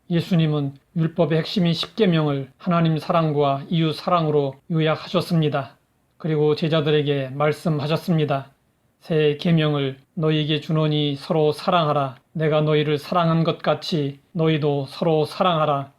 예수님은 율법의 핵심인 십계명을 하나님 사랑과 이웃 사랑으로 요약하셨습니다. 그리고 제자들에게 말씀하셨습니다. 새 계명을 너희에게 주노니 서로 사랑하라. 내가 너희를 사랑한 것 같이 너희도 서로 사랑하라.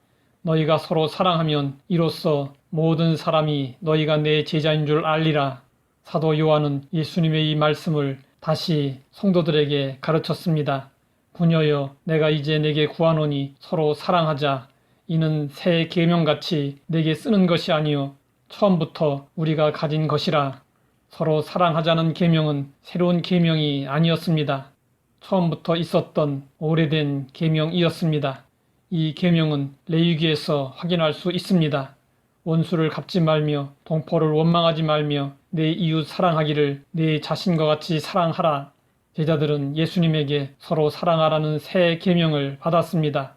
너희가 서로 사랑하면 이로써 모든 사람이 너희가 내 제자인 줄 알리라. 사도 요한은 예수님의 이 말씀을 다시 성도들에게 가르쳤습니다. 부녀여, 내가 이제 내게 구하노니 서로 사랑하자. 이는 새 계명같이 내게 쓰는 것이 아니요 처음부터 우리가 가진 것이라. 서로 사랑하자는 계명은 새로운 계명이 아니었습니다. 처음부터 있었던 오래된 계명이었습니다. 이 계명은 레위기에서 확인할 수 있습니다. 원수를 갚지 말며 동포를 원망하지 말며 내 이웃 사랑하기를 내 자신과 같이 사랑하라. 제자들은 예수님에게 서로 사랑하라는 새 계명을 받았습니다.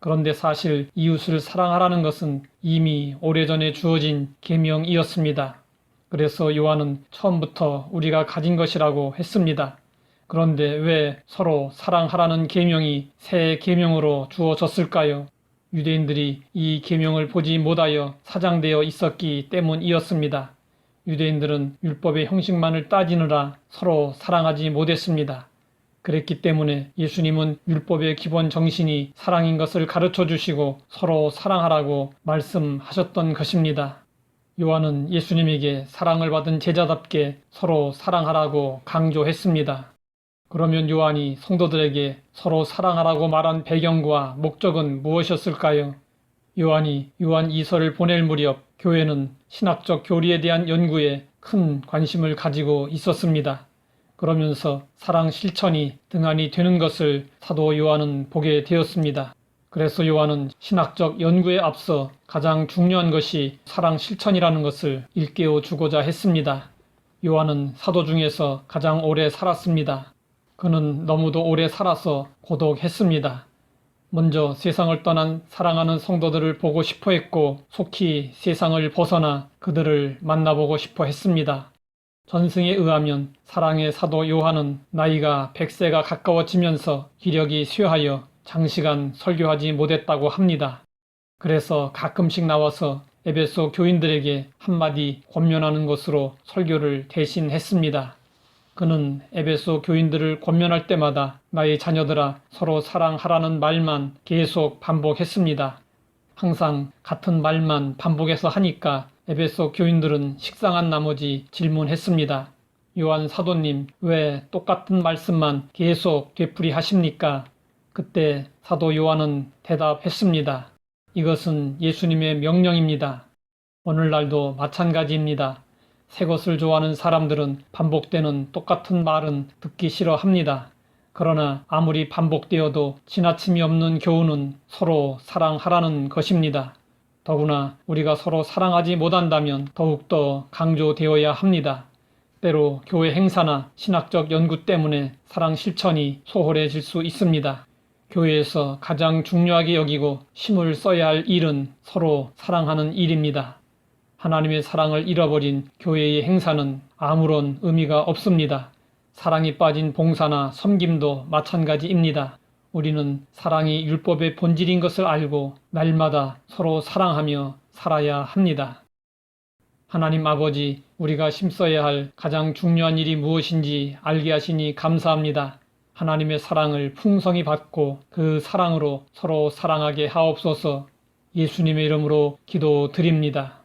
그런데 사실 이웃을 사랑하라는 것은 이미 오래전에 주어진 계명이었습니다. 그래서 요한은 처음부터 우리가 가진 것이라고 했습니다. 그런데 왜 서로 사랑하라는 계명이 새 계명으로 주어졌을까요? 유대인들이 이 계명을 보지 못하여 사장되어 있었기 때문이었습니다. 유대인들은 율법의 형식만을 따지느라 서로 사랑하지 못했습니다. 그랬기 때문에 예수님은 율법의 기본 정신이 사랑인 것을 가르쳐 주시고 서로 사랑하라고 말씀하셨던 것입니다. 요한은 예수님에게 사랑을 받은 제자답게 서로 사랑하라고 강조했습니다. 그러면 요한이 성도들에게 서로 사랑하라고 말한 배경과 목적은 무엇이었을까요? 요한이 요한 2서를 보낼 무렵 교회는 신학적 교리에 대한 연구에 큰 관심을 가지고 있었습니다. 그러면서 사랑 실천이 등한히 되는 것을 사도 요한은 보게 되었습니다. 그래서 요한은 신학적 연구에 앞서 가장 중요한 것이 사랑 실천이라는 것을 일깨워 주고자 했습니다. 요한은 사도 중에서 가장 오래 살았습니다. 그는 너무도 오래 살아서 고독했습니다. 먼저 세상을 떠난 사랑하는 성도들을 보고 싶어 했고 속히 세상을 벗어나 그들을 만나보고 싶어 했습니다. 전승에 의하면 사랑의 사도 요한은 나이가 100세가 가까워지면서 기력이 쇠하여 장시간 설교하지 못했다고 합니다. 그래서 가끔씩 나와서 에베소 교인들에게 한마디 권면하는 것으로 설교를 대신했습니다. 그는 에베소 교인들을 권면할 때마다 나의 자녀들아 서로 사랑하라는 말만 계속 반복했습니다. 항상 같은 말만 반복해서 하니까 에베소 교인들은 식상한 나머지 질문했습니다. 요한 사도님, 왜 똑같은 말씀만 계속 되풀이하십니까? 그때 사도 요한은 대답했습니다. 이것은 예수님의 명령입니다. 오늘날도 마찬가지입니다. 새 것을 좋아하는 사람들은 반복되는 똑같은 말은 듣기 싫어합니다. 그러나 아무리 반복되어도 지나침이 없는 교훈은 서로 사랑하라는 것입니다. 더구나 우리가 서로 사랑하지 못한다면 더욱더 강조되어야 합니다. 때로 교회 행사나 신학적 연구 때문에 사랑 실천이 소홀해질 수 있습니다. 교회에서 가장 중요하게 여기고 힘을 써야 할 일은 서로 사랑하는 일입니다. 하나님의 사랑을 잃어버린 교회의 행사는 아무런 의미가 없습니다. 사랑이 빠진 봉사나 섬김도 마찬가지입니다. 우리는 사랑이 율법의 본질인 것을 알고 날마다 서로 사랑하며 살아야 합니다. 하나님 아버지, 우리가 힘써야 할 가장 중요한 일이 무엇인지 알게 하시니 감사합니다. 하나님의 사랑을 풍성히 받고 그 사랑으로 서로 사랑하게 하옵소서. 예수님의 이름으로 기도드립니다.